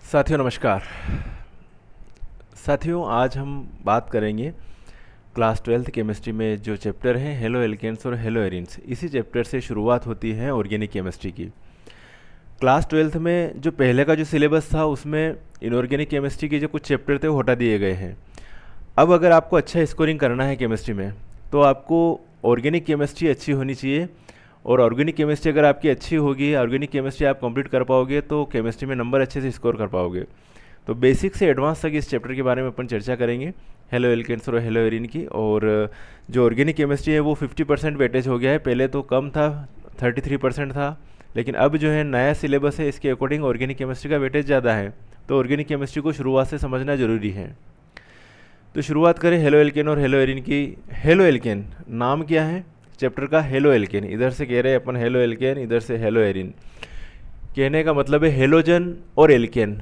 साथियों नमस्कार। साथियों आज हम बात करेंगे क्लास 12th केमिस्ट्री में जो चैप्टर हैं हेलो एल्केन्स और हेलो एरिन्स। इसी चैप्टर से शुरुआत होती है ऑर्गेनिक केमिस्ट्री की। क्लास 12th में जो पहले का जो सिलेबस था उसमें इनऑर्गेनिक केमिस्ट्री के जो कुछ चैप्टर थे वो हटा दिए गए हैं। अब अगर आपको अच्छा स्कोरिंग करना है केमिस्ट्री में तो आपको ऑर्गेनिक केमिस्ट्री अच्छी होनी चाहिए, और ऑर्गेनिक केमिस्ट्री अगर आपकी अच्छी होगी, ऑर्गेनिक केमिस्ट्री आप कंप्लीट कर पाओगे तो केमिस्ट्री में नंबर अच्छे से स्कोर कर पाओगे। तो बेसिक से एडवांस तक इस चैप्टर के बारे में अपन चर्चा करेंगे, हेलो एल्केन्स और हेलो एरिन की। और जो ऑर्गेनिक केमिस्ट्री है वो 50% वेटेज हो गया है, पहले तो कम था 33% था, लेकिन अब जो है नया सिलेबस है इसके अकॉर्डिंग ऑर्गेनिक केमिस्ट्री का वेटेज ज़्यादा है। तो ऑर्गेनिक केमिस्ट्री को शुरुआत से समझना ज़रूरी है। तो शुरुआत करें हेलो एल्केन और हेलो एरिन की। हेलो एल्केन नाम क्या है चैप्टर का? Halo alkane. इधर से कह रहे हैं अपन हेलो एल्केन, इधर से हेलो एरिन। कहने का मतलब है हेलोजन और एल्केन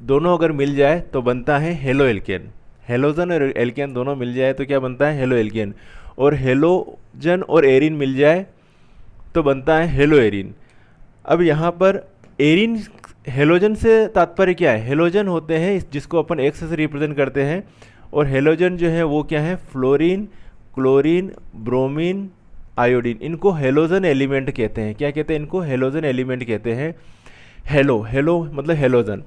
दोनों अगर मिल जाए तो बनता है हेलो एल्केन। हेलोजन और एल्केन दोनों मिल जाए तो क्या बनता है? Halo alkane. और हेलोजन और एरिन मिल जाए तो बनता है हेलो एरिन। अब यहाँ पर एरिन हेलोजन से तात्पर्य क्या है? हेलोजन होते हैं जिसको अपन एक्स से रिप्रेजेंट करते हैं, और हेलोजन जो है वो क्या है? Fluorine, chlorine, bromine, iodine. इनको हेलोजन एलिमेंट कहते हैं। क्या कहते हैं इनको? हेलोजन एलिमेंट कहते हैं। हेलो हेलो मतलब हेलोजन।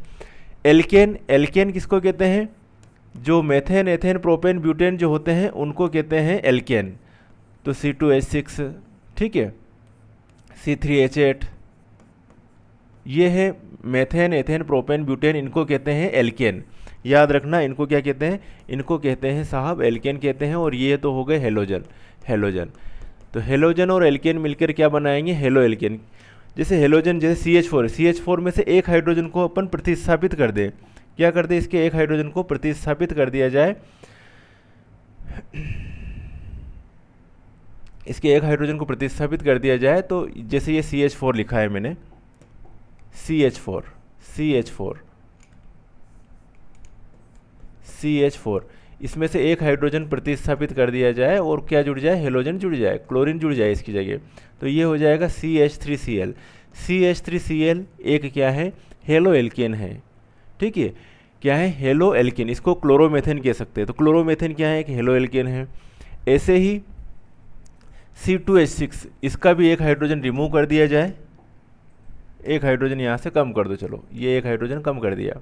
एल्केन, एल्केन किसको कहते हैं? जो मेथेन, एथेन, प्रोपेन, ब्यूटेन जो होते हैं उनको कहते हैं एल्केन। तो C2H6, ठीक है, C3H8, ये है मेथेन, एथेन, प्रोपेन, ब्यूटेन, इनको कहते हैं एल्केन। याद रखना इनको क्या कहते हैं? इनको कहते हैं साहब एल्केन कहते हैं। और ये तो हो गए हेलोजन। हेलोजन तो हेलोजन और एल्केन मिलकर क्या बनाएंगे? Halo alkane. जैसे हेलोजन जैसे CH4, CH4 में से एक हाइड्रोजन को अपन प्रतिस्थापित कर दें। क्या कर दें? इसके एक हाइड्रोजन को प्रतिस्थापित कर दिया जाए। इसके एक हाइड्रोजन को प्रतिस्थापित कर दिया जाए तो जैसे ये CH4 लिखा है मैंने, CH4, CH4, CH4, इसमें से एक हाइड्रोजन प्रतिस्थापित कर दिया जाए और क्या जुड़ जाए? हेलोजन जुड़ जाए, क्लोरीन जुड़ जाए इसकी जगह। तो ये हो जाएगा CH3Cl। CH3Cl एक क्या है? हेलो एल्केन है। ठीक है, क्या है? Halo alkane. इसको क्लोरोमेथेन कह सकते हैं। तो क्लोरोमेथेन क्या है? एक हेलो एल्केन है। ऐसे ही C2H6, इसका भी एक हाइड्रोजन रिमूव कर दिया जाए, एक हाइड्रोजन यहाँ से कम कर दो, चलो ये एक हाइड्रोजन कम कर दिया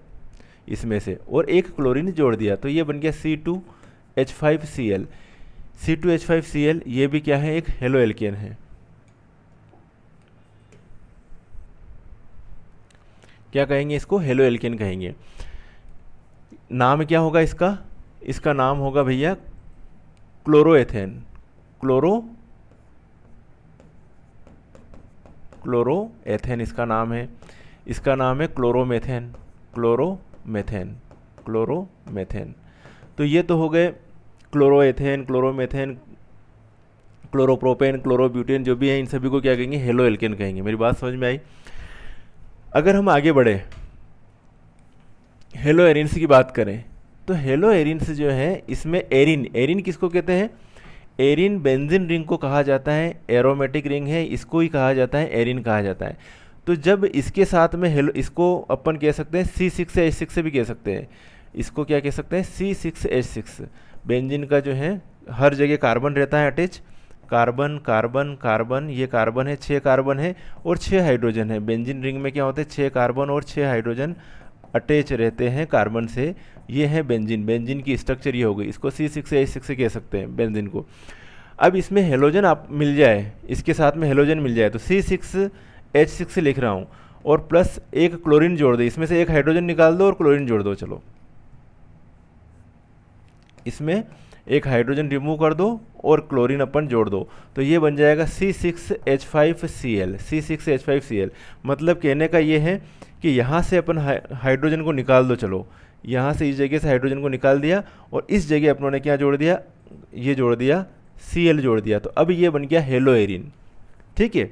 इसमें से, और एक क्लोरीन जोड़ दिया, तो ये बन गया C2H5Cl। C2H5Cl ये भी क्या है? एक हेलो एल्केन है। क्या कहेंगे इसको? हेलो एल्केन कहेंगे। नाम क्या होगा इसका? इसका नाम होगा भैया क्लोरोएथेन। क्लोरोएथेन इसका नाम है। इसका नाम है क्लोरोमेथेन। क्लोरोमेथेन। तो ये तो हो गए क्लोरोएथेन, क्लोरोमेथेन, क्लोरोप्रोपेन, क्लोरोब्यूटेन, जो भी है इन सभी को क्या कहेंगे? हेलो एल्केन कहेंगे। मेरी बात समझ में आई? अगर हम आगे बढ़े हेलो एरिन्स की बात करें तो हेलो एरिन्स जो है इसमें एरिन, एरिन किसको कहते हैं? एरिन बेंजीन रिंग को कहा जाता है, एरोमेटिक रिंग है, इसको ही कहा जाता है एरिन कहा जाता है। तो जब इसके साथ में हेलो, इसको अपन कह सकते हैं C6H6 से भी कह सकते हैं। इसको क्या कह सकते हैं? C6H6। बेंजीन का जो है हर जगह कार्बन रहता है अटैच, कार्बन कार्बन कार्बन, ये कार्बन है, 6 कार्बन है और 6 हाइड्रोजन है। बेंजीन रिंग में क्या होते हैं? 6 कार्बन और 6 हाइड्रोजन अटैच रहते हैं कार्बन से। ये है बेंजीन। बेंजीन की स्ट्रक्चर ये हो गई, इसको C6H6 से कह सकते हैं बेंजीन को। अब इसमें हेलोजन आप मिल जाए, इसके साथ में हेलोजन मिल जाए तो C6H6 से लिख रहा हूँ, और प्लस एक क्लोरीन जोड़ दो, इसमें से एक हाइड्रोजन निकाल दो और क्लोरीन जोड़ दो। चलो इसमें एक हाइड्रोजन रिमूव कर दो और क्लोरीन अपन जोड़ दो, तो ये बन जाएगा C6H5Cl। C6H5Cl मतलब कहने का ये है कि यहाँ से अपन हाइड्रोजन को निकाल दो। चलो यहाँ से इस जगह से हाइड्रोजन को निकाल दिया और इस जगह अपनों ने क्या जोड़ दिया? ये जोड़ दिया, Cl जोड़ दिया। तो अब ये बन गया हेलो एरिन। ठीक है,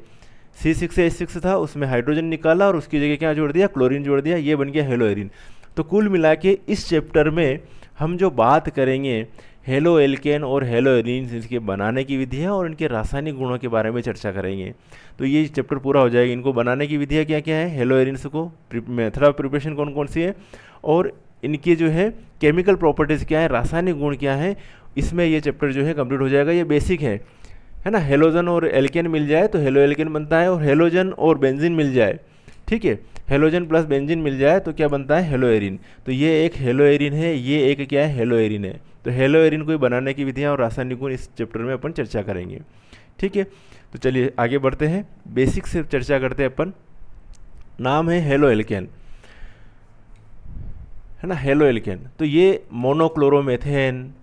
C6H6 था, उसमें हाइड्रोजन निकाला और उसकी जगह क्या जोड़ दिया? क्लोरीन जोड़ दिया, ये बन गया हेलो एरिन। तो कुल मिला के इस चैप्टर में हम जो बात करेंगे हेलो एल्केन और हेलो एरीन्स, इसके बनाने की विधियाँ और इनके रासायनिक गुणों के बारे में चर्चा करेंगे। तो ये चैप्टर पूरा हो जाएगा। इनको बनाने की विधियाँ क्या क्या है, हेलो एरीन्स को मेथड ऑफ प्रिपरेशन कौन कौन सी है, और इनकी जो है केमिकल प्रॉपर्टीज़ क्या है, रासायनिक गुण क्या है, इसमें ये चैप्टर जो है कंप्लीट हो जाएगा। ये बेसिक है ना। हेलोजन और एल्केन मिल जाए तो हेलो एल्केन बनता है, और हेलोजन और बेंजीन मिल जाए, ठीक है, हेलोजन प्लस बेंजीन मिल जाए तो क्या बनता है, हेलो एरीन। तो ये एक हेलो एरीन है, ये एक क्या है, हेलो एरीन है। तो हेलो एरीन को बनाने की विधियाँ और रासायनिक गुण इस चैप्टर में अपन चर्चा करेंगे, ठीक है। तो चलिए आगे बढ़ते हैं, बेसिक से चर्चा करते हैं अपन। नाम है हेलो एल्केन, है ना, हेलो एल्केन। तो ये मोनोक्लोरोमेथेन,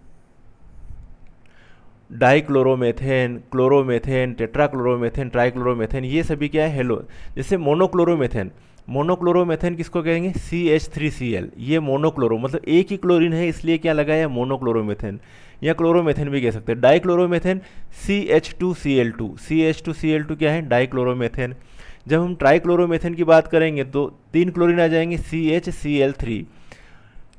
डाइक्लोरोमेथेन, क्लोरोमेथेन, टेट्राक्लोरोमेथेन, ट्राइक्लोरोमेथेन, ये सभी क्या है, हेलो। जैसे मोनोक्लोरोमेथेन, मोनोक्लोरोमेथेन किसको कहेंगे, CH3Cl, ये मोनोक्लोरो मतलब एक ही क्लोरीन है इसलिए क्या लगाया, मोनोक्लोरोमेथेन, या क्लोरोमेथेन भी कह सकते हैं। डाइक्लोरोमेथेन CH2Cl2, CH2Cl2 क्या है, डाइक्लोरोमेथेन। जब हम ट्राइक्लोरोमेथेन की बात करेंगे तो 3 क्लोरीन आ जाएंगे, CHCl3।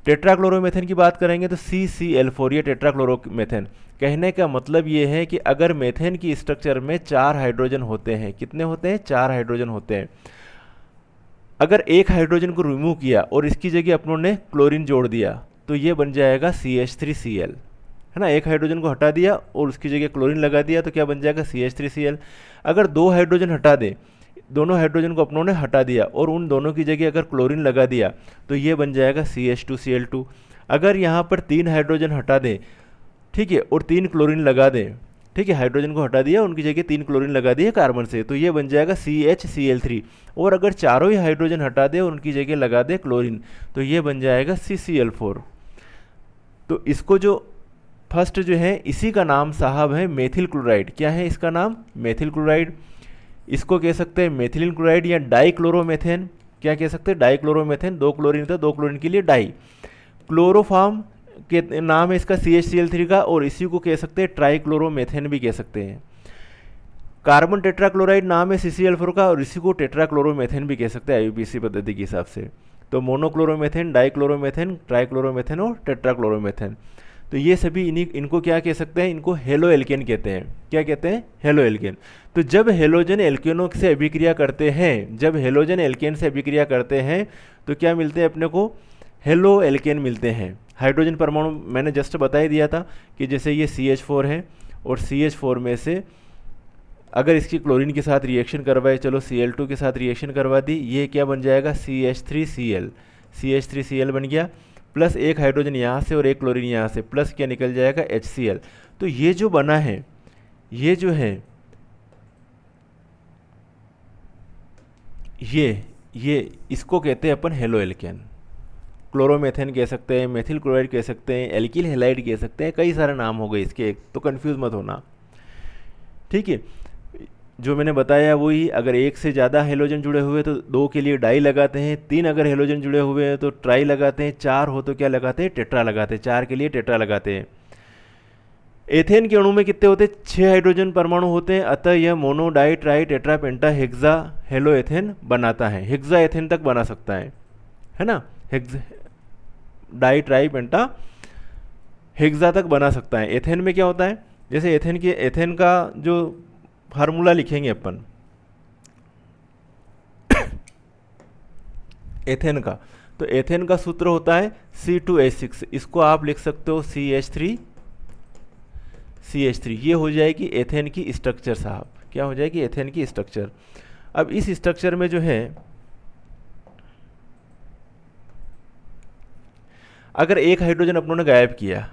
टेट्राक्लोरोमेथेन की बात करेंगे तो CCl4, ये टेट्राक्लोरोमेथेन। कहने का मतलब ये है कि अगर मेथेन की स्ट्रक्चर में 4 हाइड्रोजन होते हैं, कितने होते हैं, 4 हाइड्रोजन होते हैं। अगर एक हाइड्रोजन को रिमूव किया और इसकी जगह अपनों ने क्लोरीन जोड़ दिया तो ये बन जाएगा CH3Cl, है ना। एक हाइड्रोजन को हटा दिया और उसकी जगह क्लोरीन लगा दिया तो क्या बन जाएगा, CH3Cl। अगर 2 हाइड्रोजन हटा दें, दोनों हाइड्रोजन को अपनों ने हटा दिया और उन दोनों की जगह अगर क्लोरीन लगा दिया तो ये बन जाएगा CH2Cl2। अगर यहाँ पर 3 हाइड्रोजन हटा दें, ठीक है, और 3 क्लोरीन लगा दें, ठीक है, हाइड्रोजन को हटा दिया उनकी जगह 3 क्लोरीन लगा दिए कार्बन से, तो ये बन जाएगा CHCl3। और अगर चारों ही हाइड्रोजन हटा दे और उनकी जगह लगा दे क्लोरीन तो ये बन जाएगा CCl4। तो इसको जो फर्स्ट जो है इसी का नाम साहब है मेथिल क्लोराइड। क्या है इसका नाम, मेथिल क्लोराइड। इसको कह सकते हैं मेथिलीन क्लोराइड या डाइक्लोरोमेथेन। क्या कह सकते हैं, डाइक्लोरोमेथेन, 2 क्लोरीन था, 2 क्लोरीन के लिए डाई। क्लोरोफॉर्म के नाम है इसका CHCl3 का, और इसी को कह सकते हैं ट्राइक्लोरोमेथेन भी कह सकते हैं। कार्बन टेट्राक्लोराइड नाम है CCl4 का, और इसी को टेट्राक्लोरोमेथेन भी कह सकते हैं IUPAC पद्धति के हिसाब से। तो मोनोक्लोरोमेथेन, डाइक्लोरोमेथेन, ट्राइक्लोरोमेथेन और टेट्राक्लोरोमेथेन। तो ये सभी इनको क्या कह सकते हैं, इनको हेलो एल्केन कहते हैं। क्या कहते हैं, हेलो एल्केन। तो जब हेलोजन एल्केनों से अभिक्रिया करते हैं, जब हेलोजन एल्केन से अभिक्रिया करते हैं तो क्या मिलते हैं अपने को, हेलो एल्केन मिलते हैं। हाइड्रोजन परमाणु मैंने जस्ट बता ही दिया था कि जैसे ये CH4 है, और CH4 में से अगर इसकी क्लोरीन के साथ रिएक्शन करवाए, चलो Cl2 के साथ रिएक्शन करवा दी, ये क्या बन जाएगा, CH3Cl, CH3Cl बन गया, प्लस एक हाइड्रोजन यहाँ से और एक क्लोरीन यहाँ से, प्लस क्या निकल जाएगा, HCl। तो ये जो बना है, ये जो है ये इसको कहते हैं अपन हेलो एल्केन। क्लोरोमेथेन कह सकते हैं, मेथिल क्लोराइड कह सकते हैं, एल्किल हैलाइड कह सकते हैं, कई सारे नाम हो गए इसके, तो कंफ्यूज मत होना, ठीक है। जो मैंने बताया वही, अगर एक से ज़्यादा हेलोजन जुड़े हुए तो 2 के लिए डाई लगाते हैं, 3 अगर हेलोजन जुड़े हुए हैं तो ट्राई लगाते हैं, 4 हो तो क्या लगाते हैं, टेट्रा लगाते हैं, 4 के लिए टेट्रा लगाते हैं। एथेन के अणु में कितने होते हैं, 6 हाइड्रोजन परमाणु होते हैं, अतः यह मोनो डाई ट्राई टेट्रा पेंटा हेक्सा हेलो एथेन बनाता है। हेक्सा एथेन तक बना सकता है ना, हेक्स डाई ट्राई पेंटा हेक्सा तक बना सकता है। एथेन में क्या होता है, जैसे एथेन का जो फार्मूला लिखेंगे अपन एथेन का, तो एथेन का सूत्र होता है C2H6, इसको आप लिख सकते हो CH3। ये हो जाएगी एथेन की स्ट्रक्चर साहब, क्या हो जाएगी, एथेन की स्ट्रक्चर। अब इस स्ट्रक्चर में जो है अगर एक हाइड्रोजन अपनों ने गायब किया,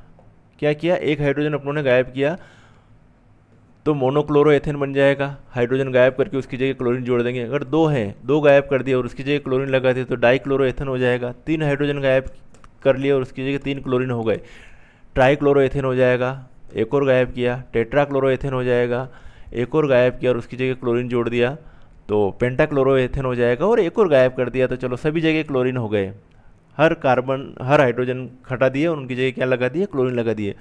क्या किया, एक हाइड्रोजन अपनों ने गायब किया तो मोनोक्लोरो एथेन बन जाएगा। हाइड्रोजन गायब करके उसकी जगह क्लोरीन जोड़ देंगे। अगर 2 हैं, 2 गायब कर दिया और उसकी जगह क्लोरीन लगा दिया तो डाइक्लोरो एथेन हो जाएगा। 3 हाइड्रोजन गायब कर लिया और उसकी जगह 3 क्लोरीन हो गए, ट्राइक्लोरो एथेन हो जाएगा। एक और गायब किया, टेट्राक्लोरो एथेन हो जाएगा। एक और गायब किया और उसकी जगह क्लोरीन जोड़ दिया तो पेंटाक्लोरो एथेन हो जाएगा। और एक और गायब कर दिया तो चलो सभी जगह क्लोरीन हो गए। हर हाइड्रोजन हटा दिए और उनकी जगह क्या लगा दिए, क्लोरीन लगा दिए।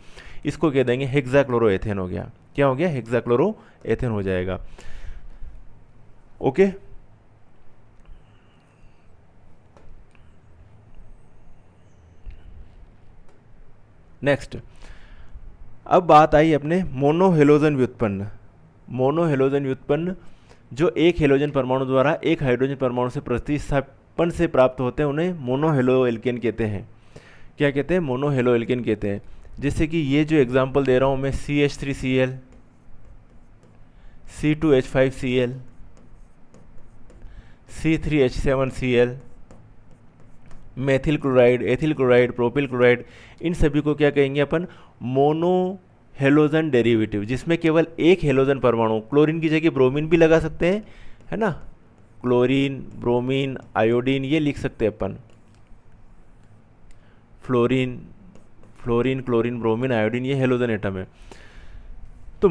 इसको कह देंगे हेक्साक्लोरो एथेन हो गया। क्या हो गया, हेक्साक्लोरो एथेन हो जाएगा। ओके, नेक्स्ट, अब बात आई अपने मोनोहेलोजन व्युत्पन्न। मोनोहेलोजन व्युत्पन्न जो एक हेलोजन परमाणु द्वारा एक हाइड्रोजन परमाणु से प्रतिस्थापन से प्राप्त होते हैं उन्हें मोनोहेलो एल्केन कहते हैं। क्या कहते हैं? मोनोहेलो एल्केन कहते हैं। जैसे कि ये जो एग्जांपल दे रहा हूँ मैं, CH3Cl, C2H5Cl, C3H7Cl, methyl chloride, ethyl chloride, propyl chloride, इन सभी को क्या कहेंगे अपन? मोनो हेलोजन डेरिवेटिव, जिसमें केवल एक हेलोजन परमाणु, क्लोरीन की जगह ब्रोमीन भी लगा सकते हैं, है ना, क्लोरीन, ब्रोमीन, आयोडीन, ये लिख सकते हैं अपन, फ्लोरीन, क्लोरीन, ब्रोमीन, आयोडीन, ये हेलोजन एटम है। तो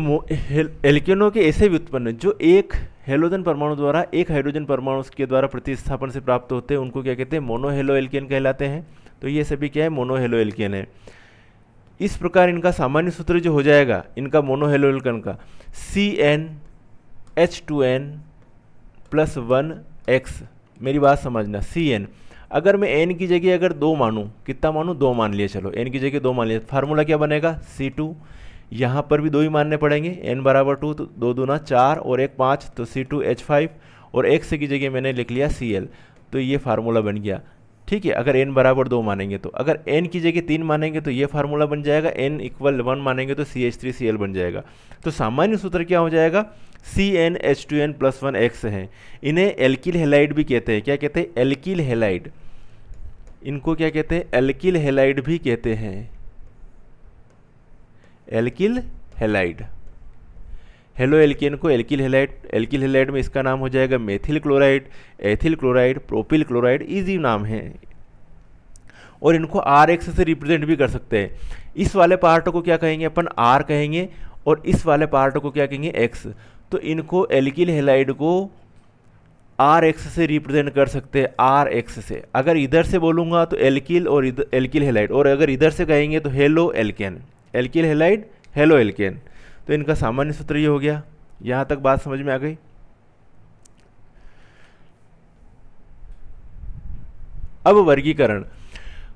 एल्केनों के ऐसे व्युत्पन्न जो एक हेलोजन परमाणु द्वारा एक हाइड्रोजन परमाणु के द्वारा प्रतिस्थापन से प्राप्त होते हैं उनको क्या कहते हैं? मोनोहेलो एल्केन कहलाते हैं। तो ये सभी क्या है? मोनोहेलो एल्केन है। इस प्रकार इनका सामान्य सूत्र जो हो जाएगा इनका मोनोहेलो एल्केन का, CnH2n+1x। मेरी बात समझना, Cn अगर मैं n की जगह अगर 2 मानूँ, कितना मानूँ? 2 मान लिए, चलो n की जगह 2 मान लिए, फार्मूला क्या बनेगा? C2, यहाँ पर भी 2 ही मानने पड़ेंगे, n बराबर 2 तो 2 दूना 4 और 1 5, तो C2H5 और x की जगह मैंने लिख लिया Cl, तो ये फार्मूला बन गया। ठीक है, अगर n बराबर 2 मानेंगे तो, अगर n की जगह 3 मानेंगे तो ये फार्मूला बन जाएगा, n = 1 मानेंगे तो CH3Cl बन जाएगा। तो सामान्य सूत्र क्या हो जाएगा? CnH2n+1x है। इन्हें एल्किल हैलाइड भी कहते हैं। क्या कहते हैं? Alkyl halide. इनको क्या कहते हैं? एल्किल हैलाइड भी कहते हैं, एल्किल हैलाइड। हेलो एल्केन को एल्किल हैलाइड में इसका नाम हो जाएगा methyl chloride, ethyl chloride, propyl chloride, easy नाम है। और इनको RX से रिप्रेजेंट भी कर सकते हैं। इस वाले पार्ट को क्या कहेंगे अपन? R कहेंगे, और इस वाले पार्ट को क्या कहेंगे? X। तो इनको एल्किल हैलाइड को RX से रिप्रेजेंट कर सकते हैं, RX से। अगर इधर से बोलूँगा तो एल्किल और एल्किल हैलाइड, और अगर इधर से कहेंगे तो halo alkane, alkyl halide, halo alkane. तो इनका सामान्य सूत्र ये हो गया। यहाँ तक बात समझ में आ गई? अब वर्गीकरण,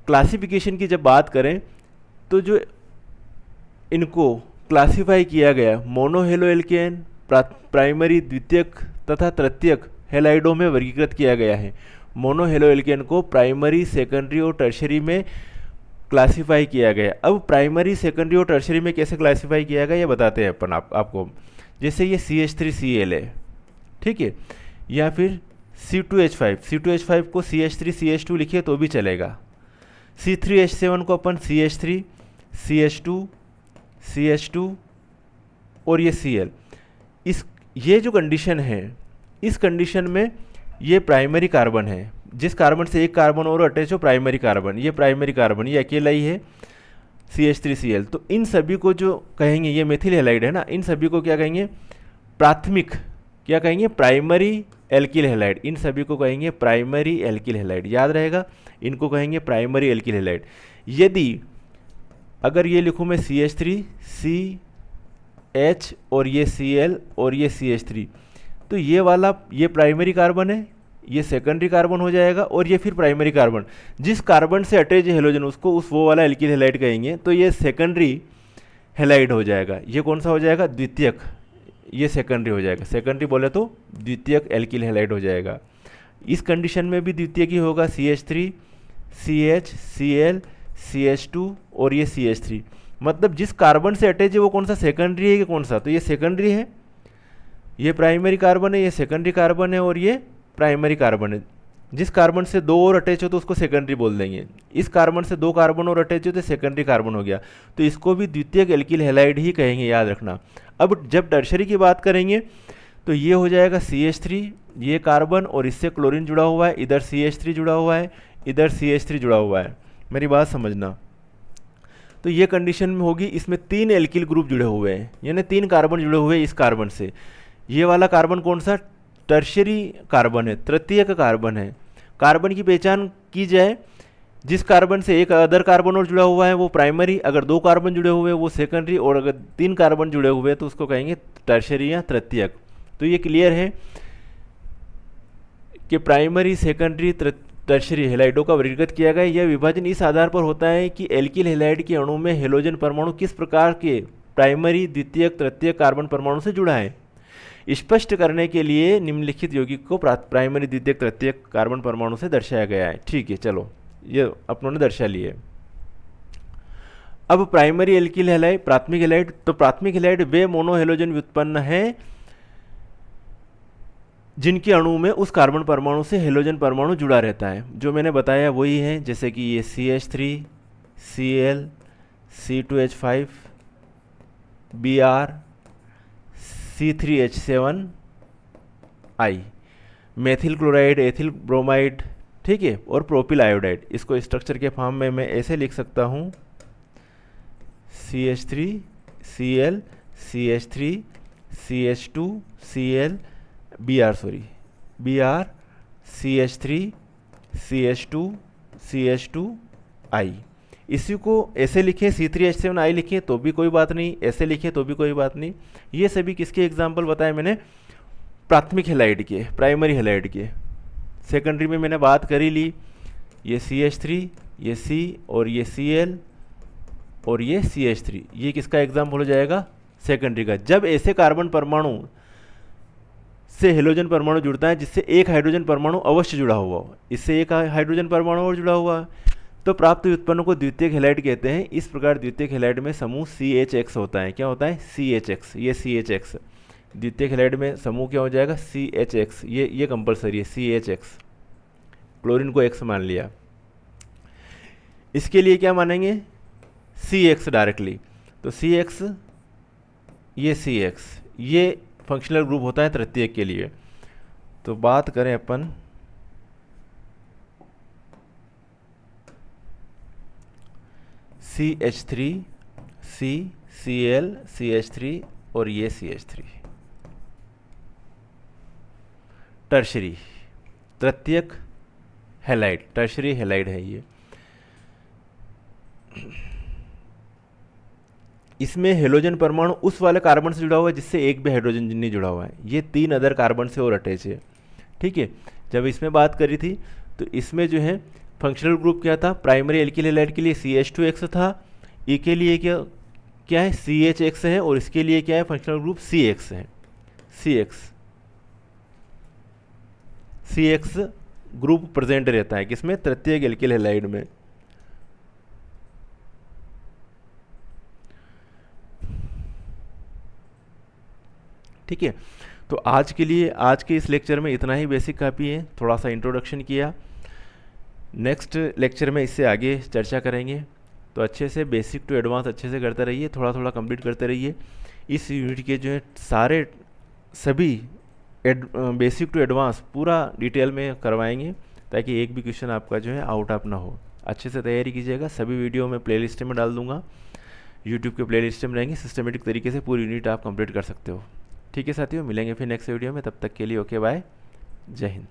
क्लासिफिकेशन की जब बात करें तो जो इनको क्लासिफाई किया गया, मोनोहेलो एल्केन, प्राइमरी, द्वितीयक तथा तृतीयक हैलाइडों में वर्गीकृत किया गया है। मोनोहेलो एल्केन को प्राइमरी, सेकेंडरी और टर्शरी में क्लासिफाई किया गया। अब प्राइमरी, सेकेंडरी और टर्शरी में कैसे क्लासिफाई किया गया ये बताते हैं अपन आपको। जैसे ये CH3Cl है, ठीक है, या फिर C2H5 को CH3CH2 लिखिए तो भी चलेगा। C3H7 को अपन CH3, CH2 और ये Cl। ये जो कंडीशन है, इस कंडीशन में ये प्राइमरी कार्बन है। जिस कार्बन से एक कार्बन और अटैच हो, प्राइमरी कार्बन, ये प्राइमरी कार्बन, ये अकेला ही है CH3Cl। तो इन सभी को जो कहेंगे, ये मेथिल हैलाइड है ना, इन सभी को क्या कहेंगे? प्राथमिक, क्या कहेंगे? Primary alkyl halide. इन सभी को कहेंगे प्राइमरी एल्किल हैलाइड, याद रहेगा, इनको कहेंगे प्राइमरी एल्किल हैलाइड। यदि अगर ये लिखूँ मैं CH3, CH और ये Cl और ये CH3, तो ये वाला ये प्राइमरी कार्बन है, ये सेकेंडरी कार्बन हो जाएगा, और ये फिर प्राइमरी कार्बन। जिस कार्बन से अटैच हेलोजन उसको वो वाला एल्किल हैलाइड कहेंगे, तो ये सेकेंडरी हैलाइड हो जाएगा। ये कौन सा हो जाएगा? द्वितीयक। ये सेकेंडरी हो जाएगा, सेकेंडरी बोले तो द्वितीयक एल्किल हैलाइड हो जाएगा। इस कंडीशन में भी द्वितीयक ही होगा, CH3, CH, Cl, CH2 और ये CH3। मतलब जिस कार्बन से अटैच है वो कौन सा? सेकेंडरी है कि कौन सा? तो ये सेकेंडरी है, ये प्राइमरी कार्बन है, ये सेकेंडरी कार्बन है, और ये प्राइमरी कार्बन है। जिस कार्बन से 2 और अटैच हो तो उसको सेकेंडरी बोल देंगे। इस कार्बन से 2 कार्बन और अटैच हो तो सेकेंडरी कार्बन हो गया। तो इसको भी द्वितीयक एल्किल हैलाइड ही कहेंगे, याद रखना। अब जब टर्शरी की बात करेंगे तो ये हो जाएगा CH3, ये कार्बन और इससे क्लोरीन जुड़ा हुआ है, इधर CH3 जुड़ा हुआ है, इधर CH3 जुड़ा हुआ है। मेरी बात समझना। तो ये कंडीशन में होगी, इसमें 3 एल्किल ग्रुप जुड़े हुए हैं, यानी 3 कार्बन जुड़े हुए हैं इस कार्बन से। ये वाला कार्बन कौन सा? टर्शरी कार्बन है, तृतीयक कार्बन है। कार्बन की पहचान की जाए, जिस कार्बन से एक अदर कार्बन और जुड़ा हुआ है वो प्राइमरी, अगर 2 कार्बन जुड़े हुए हैं वो सेकेंडरी, और अगर 3 कार्बन जुड़े हुए हैं तो उसको कहेंगे टर्शरी या तृतीयक। तो ये क्लियर है कि प्राइमरी, सेकेंडरी, टर्शरी हैलाइडों का वर्गीकृत किया गया। यह विभाजन इस आधार पर होता है कि एल्किल हैलाइड के अणु में हेलोजन परमाणु किस प्रकार के प्राइमरी, द्वितीयक, तृतीयक कार्बन परमाणु से जुड़ा है। स्पष्ट करने के लिए निम्नलिखित यौगिक को प्राइमरी, द्वितीयक, तृतीयक कार्बन परमाणु से दर्शाया गया है। ठीक है, चलो ये अपनों ने दर्शा लिए। अब प्राइमरी एल्किल हैलाइड, प्राथमिक हैलाइड, तो प्राथमिक हैलाइड वे मोनोहेलोजन व्युत्पन्न है जिनके अणु में उस कार्बन परमाणु से हेलोजन परमाणु जुड़ा रहता है। जो मैंने बताया वही है, जैसे कि ये CH3, Cl, C2H5, Br, C3H7, I, methyl chloride, ethyl bromide, ठीक है, और प्रोपिल आयोडाइड। इसको स्ट्रक्चर के फॉर्म में मैं ऐसे लिख सकता हूँ, CH3, Cl, CH3, CH2, Cl, Br, CH3, CH2, CH2, I। इसी को ऐसे लिखें, C3H7I लिखें तो भी कोई बात नहीं, ऐसे लिखें तो भी कोई बात नहीं। ये सभी किसके एग्जाम्पल बताए मैंने? प्राथमिक हैलाइड के, प्राइमरी हैलाइड के। सेकेंडरी में मैंने बात कर ही ली, ये CH3, ये C और ये Cl और ये CH3, ये किसका एग्जाम्पल हो जाएगा? सेकेंडरी का। जब ऐसे कार्बन परमाणु से हेलोजन परमाणु जुड़ता है जिससे एक हाइड्रोजन परमाणु अवश्य जुड़ा हुआ हो, इससे एक हाइड्रोजन परमाणु और जुड़ा हुआ है, तो प्राप्त व्युत्पन्न को द्वितीयक हैलाइड कहते हैं। इस प्रकार द्वितीयक हैलाइड में समूह CHX होता है। क्या होता है? CHX, ये CHX। द्वितीयक हैलाइड में समूह क्या हो जाएगा? CHX, ये कंपलसरी है, CHX। क्लोरीन को X मान लिया। इसके लिए क्या मानेंगे? CX डायरेक्टली, तो CX, ये CX, ये फंक्शनल ग्रुप होता है तृतीयक के लिए। तो बात करें अपन CH3, C, Cl, CH3 और ये CH3। टर्शरी, तृतीयक हैलाइड, टर्शरी हैलाइड है ये। इसमें हेलोजन परमाणु उस वाले कार्बन से जुड़ा हुआ है जिससे एक भी हाइड्रोजन नहीं जुड़ा हुआ है। ये 3 अदर कार्बन से और अटैच है। ठीक है, जब इसमें बात करी थी तो इसमें जो है फंक्शनल ग्रुप क्या था? प्राइमरी एल्किल हैलाइड के लिए CH2X था, ई के लिए क्या है? CHX है, और इसके लिए क्या है? फंक्शनल ग्रुप CX है। CX ग्रुप प्रेजेंट रहता है किसमें? तृतीयक एल्किल हैलाइड में। ठीक है, तो आज के लिए, आज के इस लेक्चर में इतना ही बेसिक काफ़ी है। थोड़ा सा इंट्रोडक्शन किया, नेक्स्ट लेक्चर में इससे आगे चर्चा करेंगे। तो अच्छे से बेसिक टू एडवांस अच्छे से करते रहिए, थोड़ा थोड़ा कंप्लीट करते रहिए। इस यूनिट के जो है सारे सभी बेसिक टू एडवांस पूरा डिटेल में करवाएंगे, ताकि एक भी क्वेश्चन आपका जो है आउट ऑफ ना हो। अच्छे से तैयारी कीजिएगा। सभी वीडियो मैं प्लेलिस्ट में डाल दूंगा, यूट्यूब के प्लेलिस्ट में रहेंगे। सिस्टमेटिक तरीके से पूरी यूनिट आप कंप्लीट कर सकते हो। ठीक है साथियों, मिलेंगे फिर नेक्स्ट वीडियो में। तब तक के लिए ओके बाय, जय हिंद।